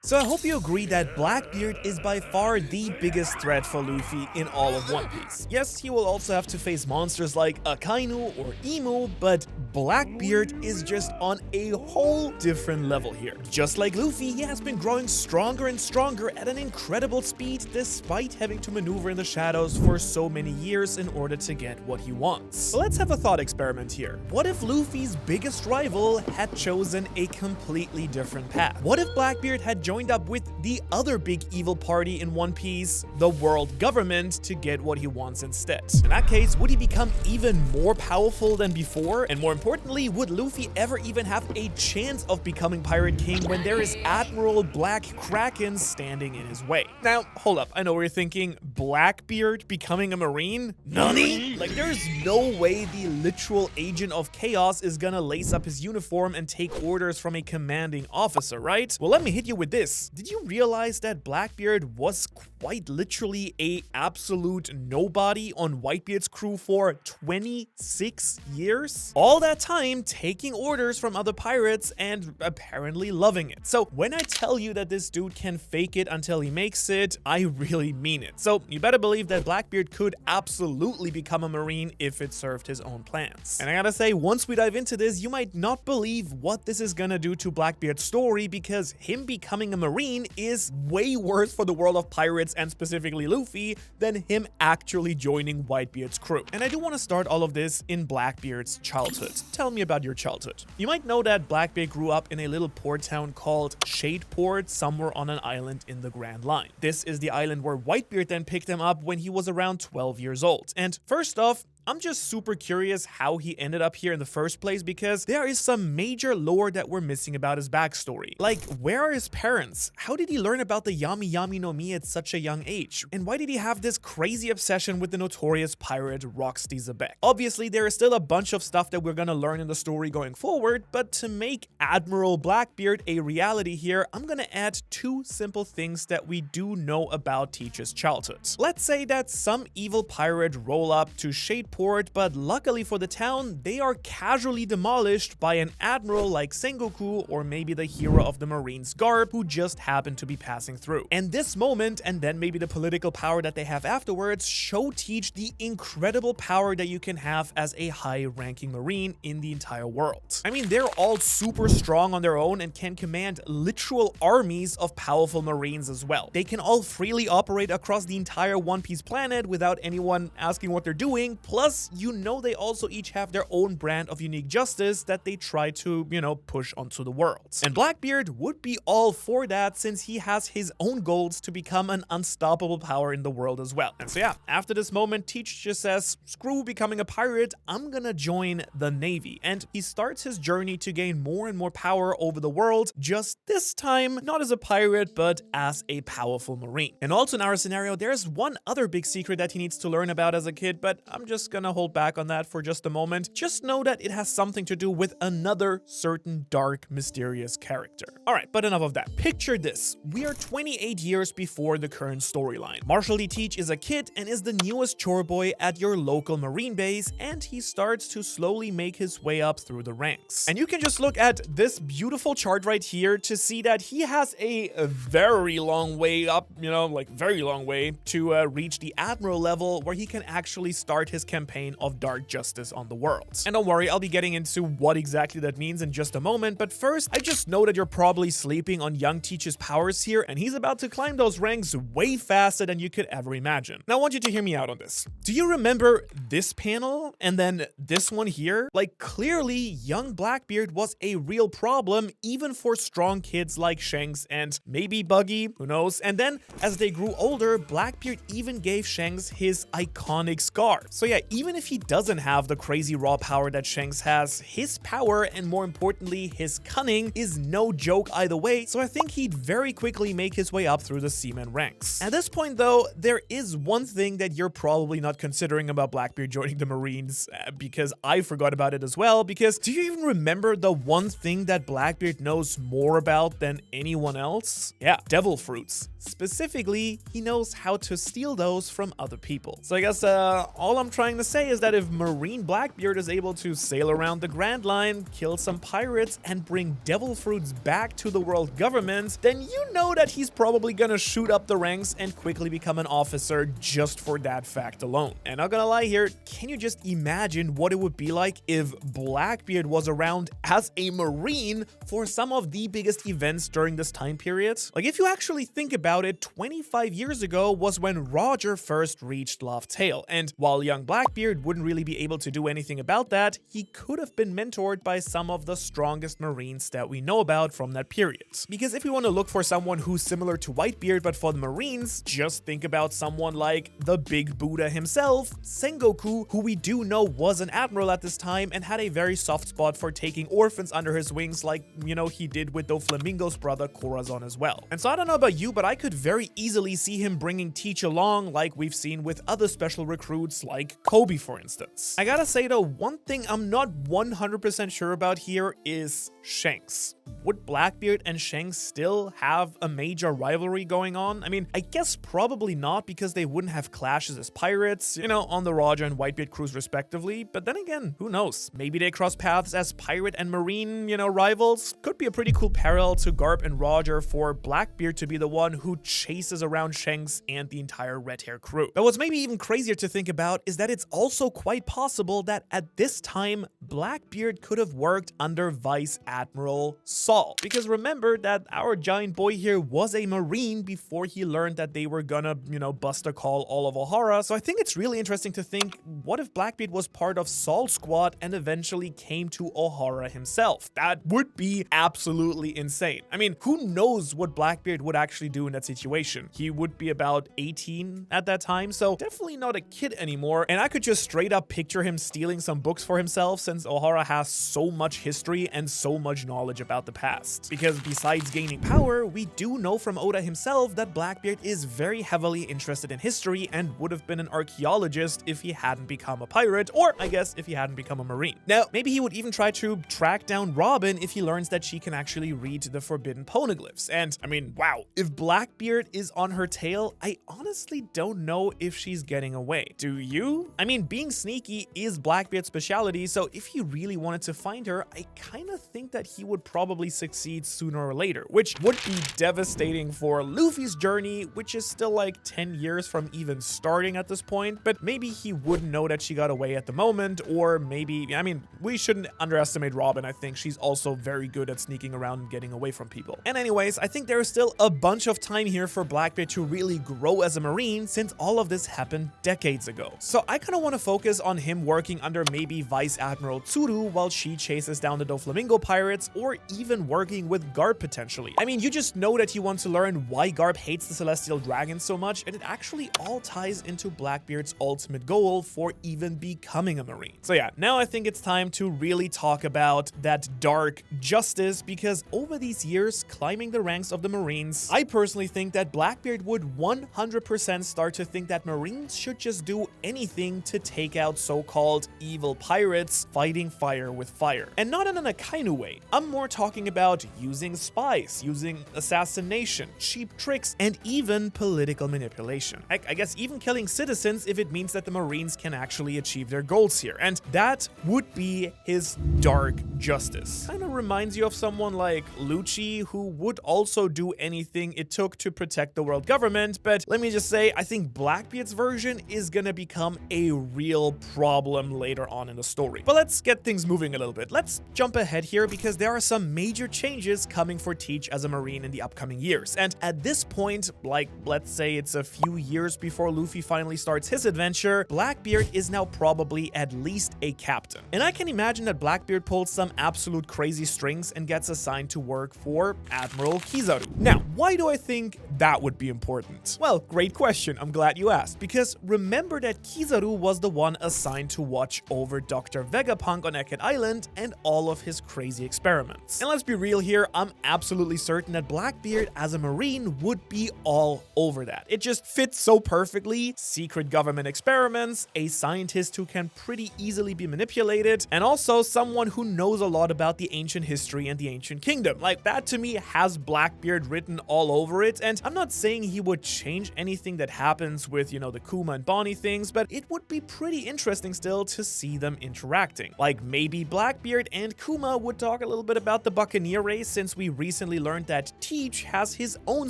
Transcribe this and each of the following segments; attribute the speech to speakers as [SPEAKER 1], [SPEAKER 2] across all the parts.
[SPEAKER 1] So I hope you agree that Blackbeard is by far the biggest threat for Luffy in all of One Piece. Yes, he will also have to face monsters like Akainu or Emu, but Blackbeard is just on a whole different level here. Just like Luffy, he has been growing stronger and stronger at an incredible speed despite having to maneuver in the shadows for so many years in order to get what he wants. But let's have a thought experiment here. What if Luffy's biggest rival had chosen a completely different path? What if Blackbeard had joined up with the other big evil party in One Piece, the world government, to get what he wants instead? In that case, would he become even more powerful than before? And more importantly, would Luffy ever even have a chance of becoming Pirate King when there is Admiral Black Kraken standing in his way? Now, hold up, I know what you're thinking, Blackbeard becoming a Marine? Nani? Like, there's no way the literal agent of chaos is gonna lace up his uniform and take orders from a commanding officer, right? Well, let me hit you with this. Did you realize that Blackbeard was quite literally a absolute nobody on Whitebeard's crew for 26 years? All that time taking orders from other pirates and apparently loving it. So when I tell you that this dude can fake it until he makes it, I really mean it. So you better believe that Blackbeard could absolutely become a Marine if it served his own plans. And I gotta say, once we dive into this, you might not believe what this is gonna do to Blackbeard's story, because him becoming a Marine is way worse for the world of pirates and specifically Luffy than him actually joining Whitebeard's crew. And I do want to start all of this in Blackbeard's childhood. Tell me about your childhood. You might know that Blackbeard grew up in a little port town called Shadeport, somewhere on an island in the Grand Line. This is the island where Whitebeard then picked him up when he was around 12 years old. And first off, I'm just super curious how he ended up here in the first place, because there is some major lore that we're missing about his backstory. Like, where are his parents? How did he learn about the Yami Yami no Mi at such a young age? And why did he have this crazy obsession with the notorious pirate Roxy Zebek? Obviously, there is still a bunch of stuff that we're gonna learn in the story going forward, but to make Admiral Blackbeard a reality here, I'm gonna add two simple things that we do know about Teach's childhood. Let's say that some evil pirate roll up to Shadeport, but luckily for the town, they are casually demolished by an admiral like Sengoku, or maybe the hero of the Marines garb, who just happened to be passing through. And this moment, and then maybe the political power that they have afterwards, show Teach the incredible power that you can have as a high-ranking Marine in the entire world. I mean, they're all super strong on their own and can command literal armies of powerful Marines as well. They can all freely operate across the entire One Piece planet without anyone asking what they're doing. Plus, you know, they also each have their own brand of unique justice that they try to, push onto the world. And Blackbeard would be all for that, since he has his own goals to become an unstoppable power in the world as well. And so yeah, after this moment, Teach just says, screw becoming a pirate, I'm gonna join the Navy. And he starts his journey to gain more and more power over the world, just this time, not as a pirate, but as a powerful Marine. And also in our scenario, there's one other big secret that he needs to learn about as a kid, but I'm just gonna hold back on that for just a moment. Just know that it has something to do with another certain dark, mysterious character. Alright, but enough of that. Picture this. We are 28 years before the current storyline. Marshall D. Teach is a kid and is the newest chore boy at your local Marine base, and he starts to slowly make his way up through the ranks. And you can just look at this beautiful chart right here to see that he has a very long way up, very long way to reach the Admiral level, where he can actually start his campaign of dark justice on the world. And don't worry, I'll be getting into what exactly that means in just a moment, but first, I just know that you're probably sleeping on young Teach's powers here, and he's about to climb those ranks way faster than you could ever imagine. Now, I want you to hear me out on this. Do you remember this panel and then this one here? Like, clearly, young Blackbeard was a real problem, even for strong kids like Shanks and maybe Buggy, who knows? And then, as they grew older, Blackbeard even gave Shanks his iconic scar. So yeah, even if he doesn't have the crazy raw power that Shanks has, his power, and more importantly, his cunning, is no joke either way, so I think he'd very quickly make his way up through the seaman ranks. At this point though, there is one thing that you're probably not considering about Blackbeard joining the Marines, because I forgot about it as well, because do you even remember the one thing that Blackbeard knows more about than anyone else? Yeah, devil fruits. Specifically, he knows how to steal those from other people. So I guess all I'm trying gonna say is that if Marine Blackbeard is able to sail around the Grand Line, kill some pirates, and bring devil fruits back to the world government, then you know that he's probably gonna shoot up the ranks and quickly become an officer just for that fact alone. And not gonna lie here, can you just imagine what it would be like if Blackbeard was around as a Marine for some of the biggest events during this time period? Like, if you actually think about it, 25 years ago was when Roger first reached Laugh Tale, and while young Blackbeard wouldn't really be able to do anything about that, he could have been mentored by some of the strongest Marines that we know about from that period. Because if we want to look for someone who's similar to Whitebeard but for the Marines, just think about someone like the Big Buddha himself, Sengoku, who we do know was an admiral at this time and had a very soft spot for taking orphans under his wings, like, you know, he did with Doflamingo's brother Corazon as well. And so I don't know about you, but I could very easily see him bringing Teach along, like we've seen with other special recruits like Kobe, for instance. I gotta say though, one thing I'm not 100% sure about here is Shanks. Would Blackbeard and Shanks still have a major rivalry going on? I mean, I guess probably not, because they wouldn't have clashes as pirates, you know, on the Roger and Whitebeard crews respectively. But then again, who knows? Maybe they cross paths as pirate and marine, you know, rivals. Could be a pretty cool parallel to Garp and Roger for Blackbeard to be the one who chases around Shanks and the entire Red Hair crew. But what's maybe even crazier to think about is that it's also quite possible that at this time, Blackbeard could have worked under Vice Admiral Saul. Because remember that our giant boy here was a Marine before he learned that they were gonna, you know, buster call all of Ohara. So I think it's really interesting to think, what if Blackbeard was part of Saul's squad and eventually came to Ohara himself? That would be absolutely insane. I mean, who knows what Blackbeard would actually do in that situation? He would be about 18 at that time, so definitely not a kid anymore. And I could just straight up picture him stealing some books for himself, since Ohara has so much history and so much knowledge about the past. Because besides gaining power, we do know from Oda himself that Blackbeard is very heavily interested in history and would have been an archaeologist if he hadn't become a pirate, or I guess if he hadn't become a Marine. Now, maybe he would even try to track down Robin if he learns that she can actually read the forbidden poneglyphs. And I mean, wow, if Blackbeard is on her tail, I honestly don't know if she's getting away. Do you? I mean, being sneaky is Blackbeard's specialty, so if he really wanted to find her, I kind of think that he would probably succeed sooner or later, which would be devastating for Luffy's journey, which is still like 10 years from even starting at this point. But maybe he wouldn't know that she got away at the moment, or maybe, I mean, we shouldn't underestimate Robin. I think she's also very good at sneaking around and getting away from people. And anyways, I think there is still a bunch of time here for Blackbeard to really grow as a Marine, since all of this happened decades ago. So I kind of want to focus on him working under maybe Vice Admiral Tsuru while she chases down the Doflamingo pirates, or even working with Garp potentially. I mean, you just know that you want to learn why Garp hates the Celestial Dragon so much, and it actually all ties into Blackbeard's ultimate goal for even becoming a Marine. So yeah, now I think it's time to really talk about that dark justice, because over these years climbing the ranks of the Marines, I personally think that Blackbeard would 100% start to think that Marines should just do anything to take out so-called evil pirates fighting fire with fire. And not in an Akainu way. I'm more talking about using spies, using assassination, cheap tricks, and even political manipulation. I guess even killing citizens if it means that the Marines can actually achieve their goals here. And that would be his dark justice. Kind of reminds you of someone like Lucci, who would also do anything it took to protect the world government. But let me just say, I think Blackbeard's version is gonna become a real problem later on in the story. But let's get things moving a little bit. Let's jump ahead here, because there are some major changes coming for Teach as a Marine in the upcoming years. And at this point, like, let's say it's a few years before Luffy finally starts his adventure, Blackbeard is now probably at least a captain. And I can imagine that Blackbeard pulls some absolute crazy strings and gets assigned to work for Admiral Kizaru. Now, why do I think that would be important? Well, great question. I'm glad you asked, because remember that Kizaru was the one assigned to watch over Dr. Vegapunk on Eckett Island and all of his crazy experiments. And let's be real here, I'm absolutely certain that Blackbeard as a Marine would be all over that. It just fits so perfectly. Secret government experiments, a scientist who can pretty easily be manipulated, and also someone who knows a lot about the ancient history and the ancient kingdom. Like, that to me has Blackbeard written all over it, and I'm not saying he would change anything that happens with, the Kuma and Bonnie things, but it would be pretty interesting still to see them interacting. Like maybe Blackbeard and Kuma would talk a little bit about the Buccaneer race, since we recently learned that Teach has his own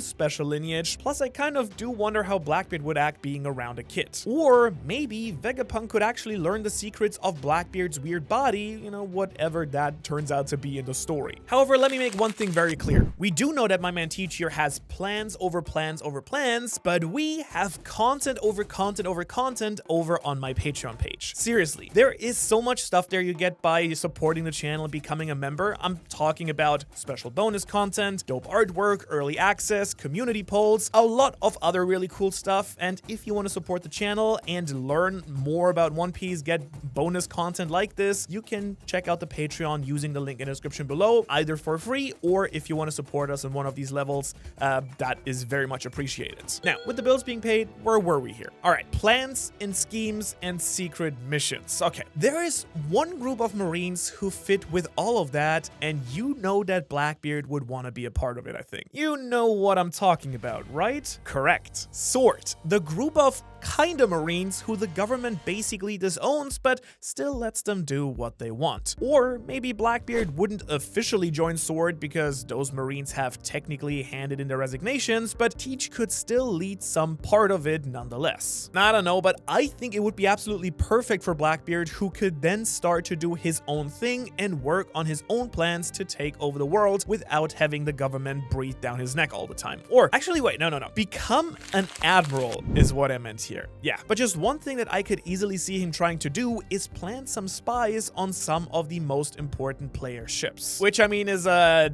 [SPEAKER 1] special lineage. Plus I kind of do wonder how Blackbeard would act being around a kid. Or maybe Vegapunk could actually learn the secrets of Blackbeard's weird body, whatever that turns out to be in the story. However, let me make one thing very clear. We do know that my man Teach here has plans over plans over plans, but we have content over content over content over on my Patreon page. Seriously, there is so much stuff there you get by supporting the channel and becoming a member. I'm talking about special bonus content, dope artwork, early access, community polls, a lot of other really cool stuff. And if you want to support the channel and learn more about One Piece, get bonus content like this, you can check out the Patreon using the link in the description below, either for free or if you want to support us on one of these levels, that is very much appreciated. Now, with the bills being paid, where were we here? All right, plans and schemes and secret missions. Okay, there is one group of Marines who fit with all of that, and you know that Blackbeard would want to be a part of it, I think. You know what I'm talking about, right? Correct. Sword, the group of kinda Marines who the government basically disowns, but still lets them do what they want. Or maybe Blackbeard wouldn't officially join Sword because those Marines have technically handed in their resignations, but Teach could still lead some part of it nonetheless. I don't know, but I think it would be absolutely perfect for Blackbeard, who could then start to do his own thing and work on his own plans to take over the world without having the government breathe down his neck all the time. Or actually, wait, no. Become an admiral is what I meant here. Yeah, but just one thing that I could easily see him trying to do is plant some spies on some of the most important player ships. Which I mean is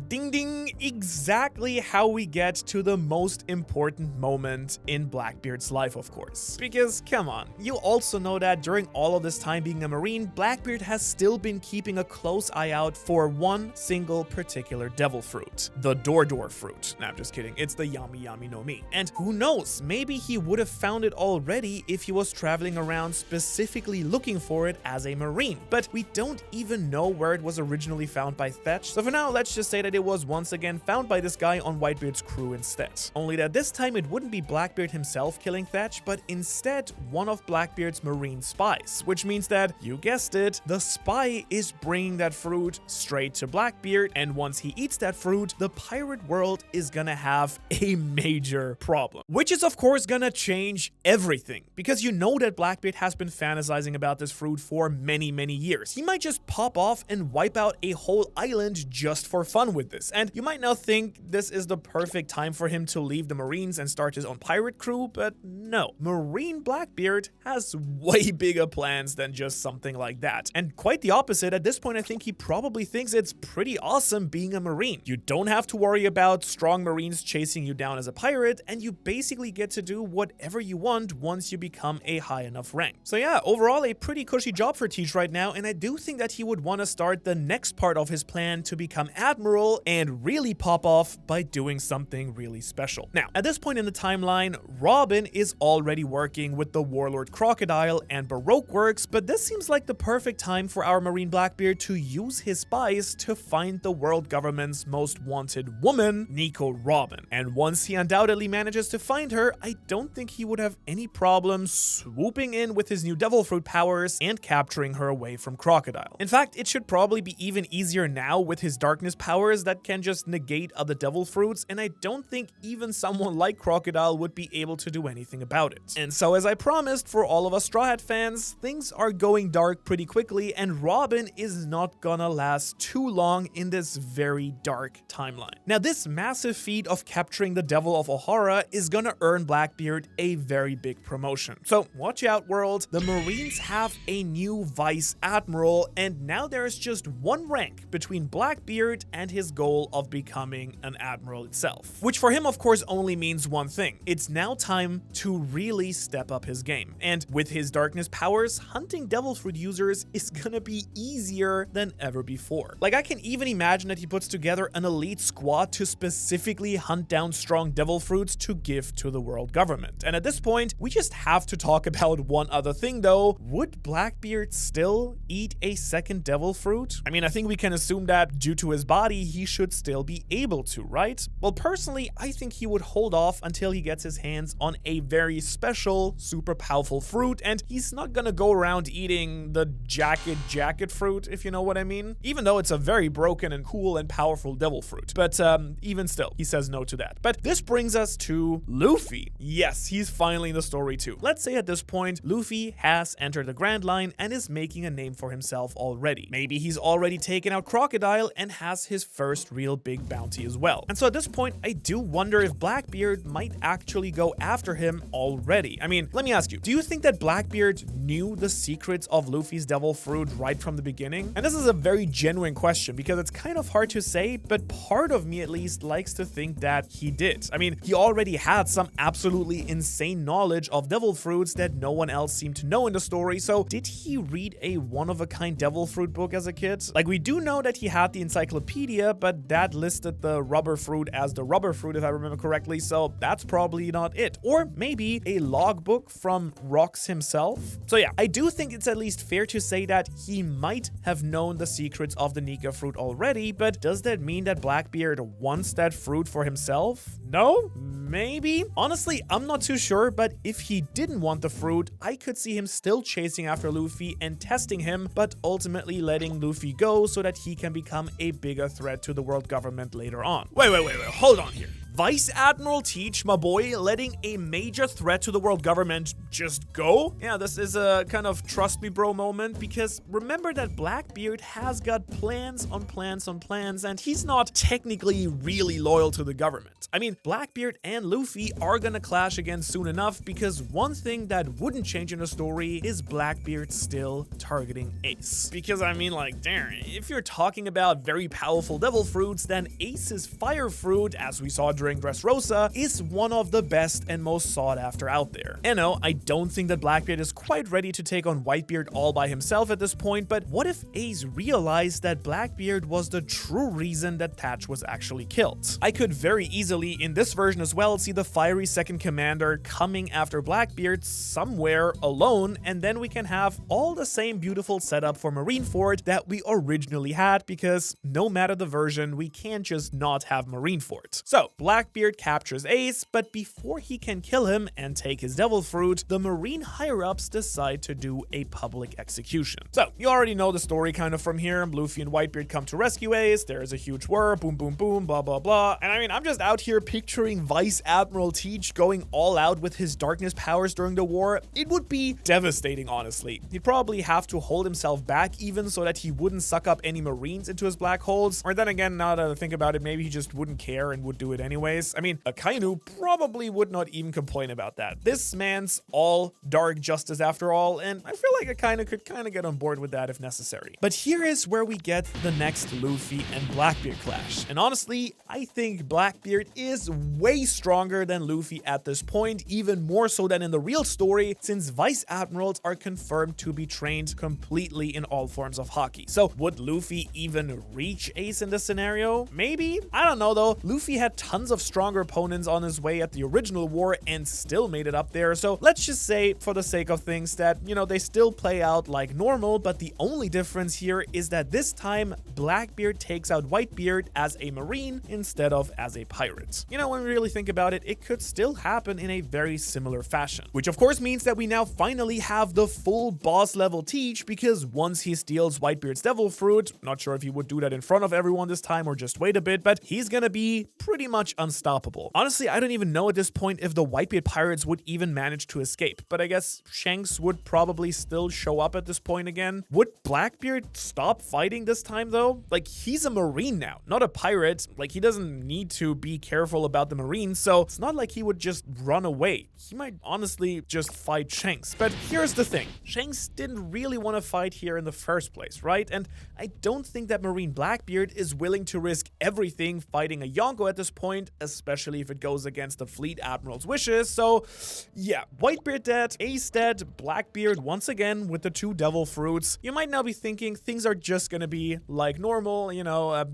[SPEAKER 1] ding ding, exactly how we get to the most important moment in Blackbeard's life, of course. Because come on, you also know that during all of this time being a Marine, Blackbeard has still been keeping a close eye out for one single particular devil fruit, the Dordor fruit. Nah, I'm just kidding, it's the Yami Yami no Mi. And who knows, maybe he would have found it already if he was traveling around specifically looking for it as a Marine, but we don't even know where it was originally found by Thatch, so for now let's just say that it was once again found by this guy on Whitebeard's crew instead. Only that this time it wouldn't be Blackbeard himself killing Thatch, but instead one of Blackbeard's Marine spies, which means that, you guessed it, the spy is bringing that fruit straight to Blackbeard, and once he eats that fruit, the pirate world is gonna have a major problem. Which is of course gonna change everything, because you know that Blackbeard has been fantasizing about this fruit for many years. He might just pop off and wipe out a whole island just for fun with this. And you might now think this is the perfect time for him to leave the Marines and start his own pirate crew, but no. Marine Blackbeard has way bigger plans than just something like that. And quite the opposite, at this point I think he probably thinks it's pretty awesome being a Marine. You don't have to worry about strong Marines chasing you down as a pirate, and you basically get to do whatever you want once you become a high enough rank. So yeah, overall a pretty cushy job for Teach right now, and I do think that he would want to start the next part of his plan to become Admiral and really pop off by doing something really special. Now, at this point in the timeline, Robin is already working with the Warlord Crocodile and Baroque Works, but this seems like the perfect time for our Marine Blackbeard to use his spies to find the world government's most wanted woman, Nico Robin. And once he undoubtedly manages to find her, I don't think he would have any problem swooping in with his new devil fruit powers and capturing her away from Crocodile. In fact, it should probably be even easier now with his darkness powers that can just negate other devil fruits, and I don't think even someone like Crocodile would be able to do anything about it. And so, as I promised for all of us Straw Hat fans, things are going dark pretty quickly, and Robin is not gonna last too long in this very dark timeline. Now, this massive feat of capturing the Devil of Ohara is gonna earn Blackbeard a very big promotion. So watch out, world. The Marines have a new Vice Admiral, and now there's just one rank between Blackbeard and his goal of becoming an Admiral itself. Which for him, of course, only means one thing. It's now time to really step up his game. And with his darkness powers, hunting Devil Fruit users is gonna be easier than ever before. Like, I can even imagine that he puts together an elite squad to specifically hunt down strong Devil Fruits to give to the world government. And at this point, we just have to talk about one other thing though. Would Blackbeard still eat a second devil fruit? I mean, I think we can assume that due to his body, he should still be able to, right? Well, personally, I think he would hold off until he gets his hands on a very special, super powerful fruit, and he's not gonna go around eating the jacket fruit, if you know what I mean. Even though it's a very broken and cool and powerful devil fruit. But even still, he says no to that. But this brings us to Luffy. Yes, he's finally in the story too. Let's say at this point, Luffy has entered the Grand Line and is making a name for himself already. Maybe he's already taken out Crocodile and has his first real big bounty as well. And so at this point, I do wonder if Blackbeard might actually go after him already. I mean, let me ask you, do you think that Blackbeard knew the secrets of Luffy's devil fruit right from the beginning? And this is a very genuine question because it's kind of hard to say, but part of me at least likes to think that he did. I mean, he already had some absolutely insane knowledge of devil fruits that no one else seemed to know in the story, so did he read a one-of-a-kind devil fruit book as a kid? Like, we do know that he had the encyclopedia, but that listed the rubber fruit as the rubber fruit if I remember correctly, so that's probably not it. Or maybe a logbook from Rox himself? So yeah, I do think it's at least fair to say that he might have known the secrets of the Nika fruit already, but does that mean that Blackbeard wants that fruit for himself? No? Maybe? Honestly, I'm not too sure, but if he didn't want the fruit, I could see him still chasing after Luffy and testing him, but ultimately letting Luffy go so that he can become a bigger threat to the world government later on. Wait, hold on here. Vice Admiral Teach, my boy, letting a major threat to the world government just go? Yeah, this is a kind of trust me bro moment, because remember that Blackbeard has got plans on plans on plans, and he's not technically really loyal to the government. I mean, Blackbeard and Luffy are gonna clash again soon enough, because one thing that wouldn't change in the story is Blackbeard still targeting Ace. Because I mean, like, damn, if you're talking about very powerful devil fruits, then Ace's fire fruit, as we saw during Dressrosa, is one of the best and most sought after out there. And no, I don't think that Blackbeard is quite ready to take on Whitebeard all by himself at this point, but what if Ace realized that Blackbeard was the true reason that Thatch was actually killed? I could very easily, in this version as well, see the fiery second commander coming after Blackbeard somewhere alone, and then we can have all the same beautiful setup for Marineford that we originally had, because no matter the version, we can't just not have Marineford. So, Blackbeard captures Ace, but before he can kill him and take his devil fruit, the Marine higher-ups decide to do a public execution. So, you already know the story kind of from here. Luffy and Whitebeard come to rescue Ace, there's a huge war, boom, boom, boom, blah, blah, blah. And I mean, I'm just out here picturing Vice Admiral Teach going all out with his darkness powers during the war. It would be devastating, honestly. He'd probably have to hold himself back even so that he wouldn't suck up any Marines into his black holes. Or then again, now that I think about it, maybe he just wouldn't care and would do it anyways. I mean, Akainu probably would not even complain about that. This man's all dark justice after all, and I feel like Akainu could kind of get on board with that if necessary. But here is where we get the next Luffy and Blackbeard clash. And honestly, I think Blackbeard is way stronger than Luffy at this point, even more so than in the real story, since Vice Admirals are confirmed to be trained completely in all forms of hockey. So would Luffy even reach Ace in this scenario? Maybe? I don't know though. Luffy had tons of stronger opponents on his way at the original war and still made it up there. So let's just say, for the sake of things, that, you know, they still play out like normal, but the only difference here is that this time Blackbeard takes out Whitebeard as a Marine instead of as a pirate. You know, when we really think about it, it could still happen in a very similar fashion. Which of course means that we now finally have the full boss level Teach, because once he steals Whitebeard's devil fruit, not sure if he would do that in front of everyone this time or just wait a bit, but he's gonna be pretty much unstoppable. Honestly, I don't even know at this point if the Whitebeard pirates would even manage to escape, but I guess Shanks would probably still show up at this point again. Would Blackbeard stop fighting this time though? Like, he's a Marine now, not a pirate. Like, he doesn't need to be careful about the Marines, so it's not like he would just run away. He might honestly just fight Shanks. But here's the thing, Shanks didn't really want to fight here in the first place, right? And I don't think that Marine Blackbeard is willing to risk everything fighting a Yonko at this point, especially if it goes against the Fleet Admiral's wishes. So yeah, Whitebeard dead, Ace dead, Blackbeard once again with the two devil fruits. You might now be thinking things are just gonna be like normal, you know,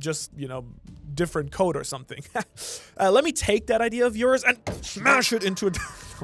[SPEAKER 1] different code or something. Let me take that idea of yours and smash it into a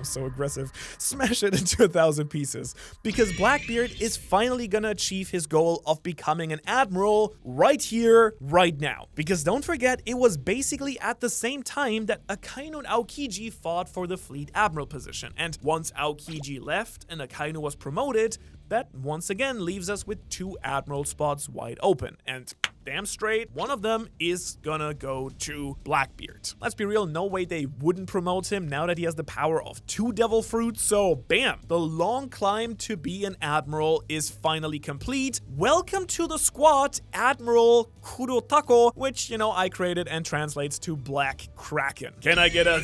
[SPEAKER 1] so aggressive, smash it into 1,000 pieces. Because Blackbeard is finally gonna achieve his goal of becoming an admiral right here, right now. Because don't forget, it was basically at the same time that Akainu and Aokiji fought for the fleet admiral position. And once Aokiji left and Akainu was promoted, that once again leaves us with 2 admiral spots wide open. And damn straight, one of them is gonna go to Blackbeard. Let's be real, no way they wouldn't promote him now that he has the power of 2 devil fruits, so bam! The long climb to be an admiral is finally complete. Welcome to the squad, Admiral Kurotako, which, you know, I created and translates to Black Kraken. Can I get a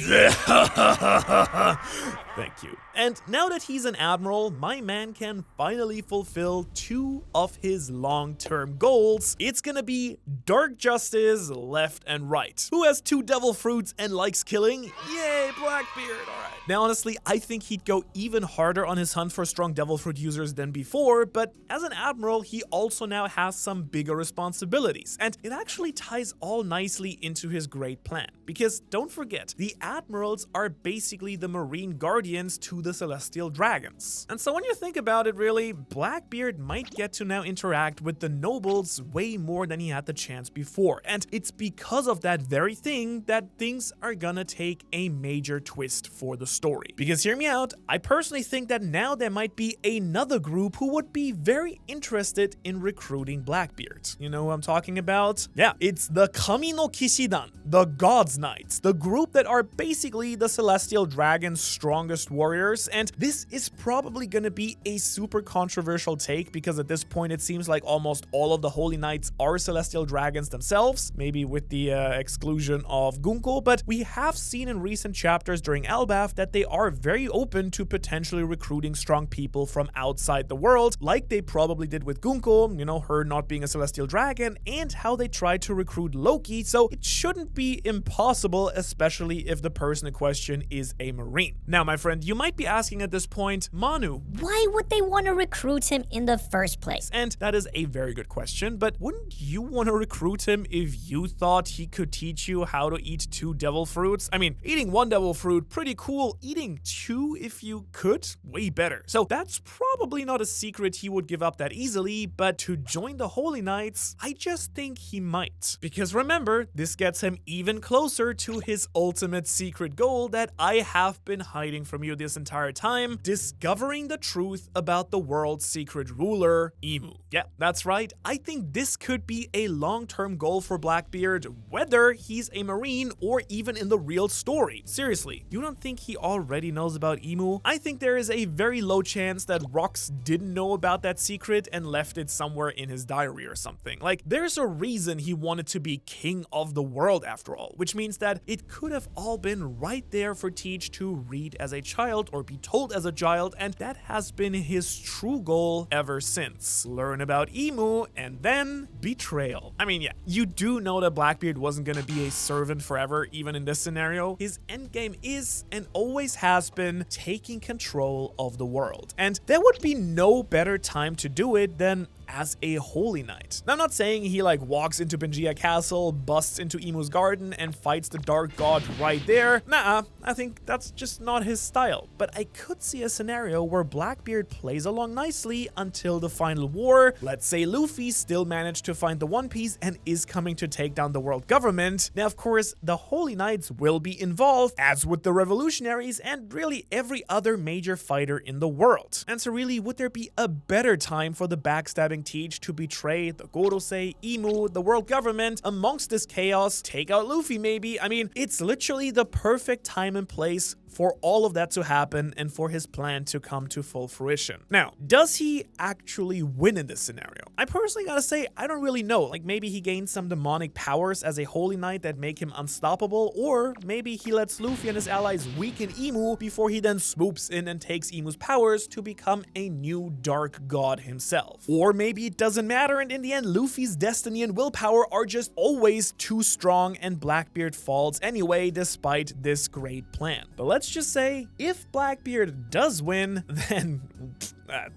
[SPEAKER 1] Thank you. And now that he's an admiral, my man can finally fulfill 2 of his long-term goals. It's gonna be dark justice left and right. Who has 2 devil fruits and likes killing? Yay, Blackbeard, alright. Now honestly, I think he'd go even harder on his hunt for strong devil fruit users than before, but as an admiral, he also now has some bigger responsibilities. And it actually ties all nicely into his great plan. Because don't forget, the admirals are basically the marine guardians to the celestial dragons. And so when you think about it really, Blackbeard might get to now interact with the nobles way more than he had the chance before. And it's because of that very thing that things are gonna take a major twist for the story. Because hear me out, I personally think that now there might be another group who would be very interested in recruiting Blackbeard. You know who I'm talking about? Yeah, it's the Kami no Kishidan, the God's Knights, the group that are basically the celestial dragon's strongest warriors. And this is probably gonna be a super controversial take because at this point it seems like almost all of the Holy Knights are celestial dragons themselves, maybe with the exclusion of Gunko, but we have seen in recent chapters during Elbaf that they are very open to potentially recruiting strong people from outside the world, like they probably did with Gunko, you know, her not being a celestial dragon, and how they tried to recruit Loki, so it shouldn't be impossible, especially if the person in question is a marine. Now, my friend, you might be asking at this point, Manu,
[SPEAKER 2] why would they want to recruit him in the first place?
[SPEAKER 1] And that is a very good question, but wouldn't you want to recruit him if you thought he could teach you how to eat 2 devil fruits? I mean, eating 1 devil fruit, pretty cool. Eating 2 if you could, way better. So that's probably not a secret he would give up that easily, but to join the Holy Knights, I just think he might. Because remember, this gets him even closer to his ultimate secret goal that I have been hiding from you this entire time, discovering the truth about the world's secret ruler, Imu. Yeah, that's right. I think this could be a long-term goal for Blackbeard, whether he's a marine or even in the real story. Seriously, you don't think he already knows about Imu? I think there is a very low chance that Rox didn't know about that secret and left it somewhere in his diary or something. Like, there's a reason he wanted to be king of the world after all, which means that it could have all been right there for Teach to read as a child or be told as a child, and that has been his true goal ever since. Learn about Imu and then betrayal. I mean, yeah, you do know that Blackbeard wasn't gonna be a servant forever, even in this scenario. His endgame is and always has been taking control of the world. And there would be no better time to do it than as a Holy Knight. Now, I'm not saying he like walks into Pangaea Castle, busts into Imu's garden, and fights the Dark God right there. Nah, I think that's just not his style. But I could see a scenario where Blackbeard plays along nicely until the final war. Let's say Luffy still managed to find the One Piece and is coming to take down the world government. Now, of course, the Holy Knights will be involved, as with the revolutionaries and really every other major fighter in the world. And so really, would there be a better time for the backstabbing Teach to betray the Gorosei, Imu, the world government amongst this chaos, take out Luffy maybe? I mean, it's literally the perfect time and place for all of that to happen and for his plan to come to full fruition. Now, does he actually win in this scenario? I personally gotta say, I don't really know. Like, maybe he gains some demonic powers as a Holy Knight that make him unstoppable, or maybe he lets Luffy and his allies weaken Imu before he then swoops in and takes Imu's powers to become a new dark god himself. Or maybe it doesn't matter, and in the end, Luffy's destiny and willpower are just always too strong and Blackbeard falls anyway despite this great plan. But let's just say, if Blackbeard does win, then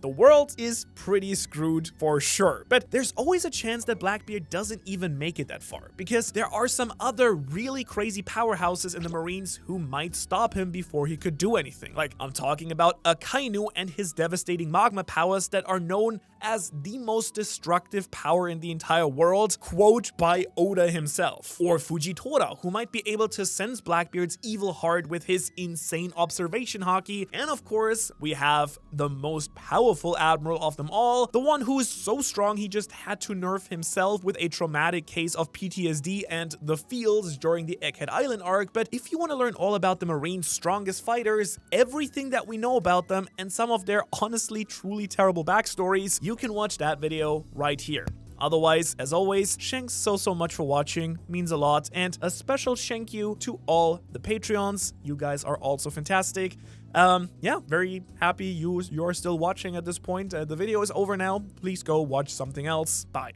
[SPEAKER 1] the world is pretty screwed for sure. But there's always a chance that Blackbeard doesn't even make it that far, because there are some other really crazy powerhouses in the Marines who might stop him before he could do anything. Like, I'm talking about Akainu and his devastating magma powers that are known as the most destructive power in the entire world, quote, by Oda himself. Or Fujitora, who might be able to sense Blackbeard's evil heart with his insane observation haki. And of course, we have the most powerful Admiral of them all, the one who is so strong he just had to nerf himself with a traumatic case of PTSD and the fields during the Egghead Island arc. But if you want to learn all about the Marines' strongest fighters, everything that we know about them, and some of their honestly truly terrible backstories, you can watch that video right here. Otherwise, as always, thanks so much for watching, means a lot, and a special thank you to all the Patreons. You guys are also fantastic. Yeah, very happy you're still watching at this point. The video is over now. Please go watch something else. Bye.